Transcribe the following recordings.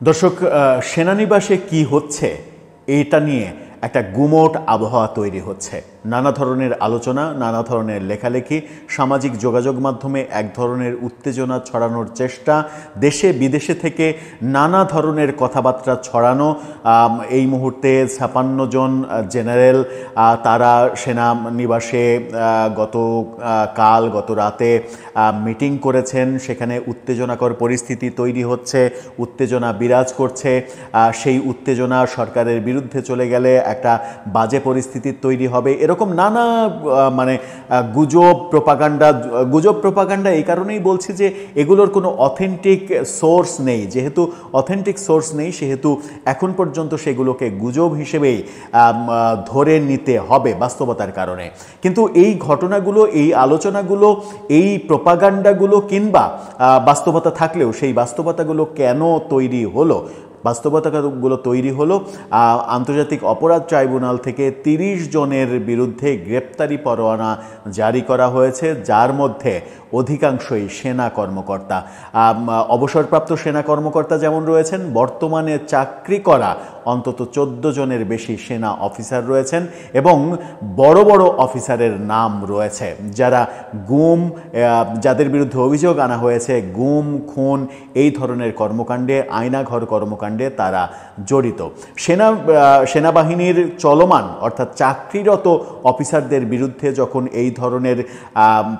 দর্শক, সেনানিবাসে কি হচ্ছে এটা নিয়ে একটা গুমোট আবহাওয়া তৈরি হচ্ছে। নানা ধরনের আলোচনা, নানা ধরনের লেখালেখি, সামাজিক যোগাযোগ মাধ্যমে এক ধরনের উত্তেজনা ছড়ানোর চেষ্টা, দেশে বিদেশে থেকে নানা ধরনের কথাবার্তা ছড়ানো। এই মুহূর্তে ৫৬ জন জেনারেল তারা সেনানিবাসে গত রাতে মিটিং করেছেন। সেখানে উত্তেজনাকর পরিস্থিতি তৈরি হচ্ছে, উত্তেজনা বিরাজ করছে। সেই উত্তেজনা সরকারের বিরুদ্ধে চলে গেলে একটা বাজে পরিস্থিতি তৈরি হবে, এরকম নানা গুজব প্রপাগান্ডা। এই কারণেই বলছি যে এগুলোর কোনো অথেন্টিক সোর্স নেই। যেহেতু অথেন্টিক সোর্স নেই, সেহেতু এখন পর্যন্ত সেগুলোকে গুজব হিসেবেই ধরে নিতে হবে বাস্তবতার কারণে। কিন্তু এই ঘটনাগুলো, এই আলোচনাগুলো, এই প্রপাগান্ডাগুলো কিংবা বাস্তবতা থাকলেও সেই বাস্তবতাগুলো কেন তৈরি হলো? বাস্তবতাগুলো তৈরি হলো আন্তর্জাতিক অপরাধ ট্রাইব্যুনাল থেকে ৩০ জনের বিরুদ্ধে গ্রেপ্তারি পরোয়ানা জারি করা হয়েছে, যার মধ্যে অধিকাংশই সেনা কর্মকর্তা। অবসরপ্রাপ্ত সেনা কর্মকর্তা যেমন রয়েছেন, বর্তমানে চাকরি করা অন্তত ১৪ জনের বেশি সেনা অফিসার রয়েছেন এবং বড় বড় অফিসারের নাম রয়েছে, যারা যাদের বিরুদ্ধে অভিযোগ আনা হয়েছে গুম, খুন, এই ধরনের কর্মকাণ্ডে, আয়নাঘর কর্মকাণ্ডে তারা জড়িত। সেনাবাহিনীর চলমান অর্থাৎ চাকরিরত অফিসারদের বিরুদ্ধে যখন এই ধরনের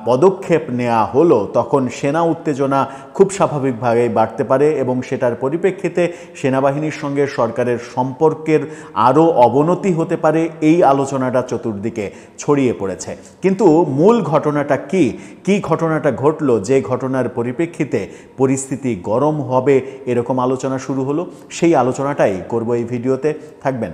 পদক্ষেপ নেওয়া হলো, তখন সেনা উত্তেজনা খুব স্বাভাবিকভাবে বাড়তে পারে এবং সেটার পরিপ্রেক্ষিতে সেনাবাহিনীর সঙ্গে সরকারের সম্পর্কের আরও অবনতি হতে পারে। এই আলোচনাটা চতুর্দিকে ছড়িয়ে পড়েছে। কিন্তু মূল ঘটনাটা কি ঘটনাটা ঘটলো যে ঘটনার পরিপ্রেক্ষিতে পরিস্থিতি গরম হবে এরকম আলোচনা শুরু হলো? সেই আলোচনাটাই করব এই ভিডিওতে, থাকবেন।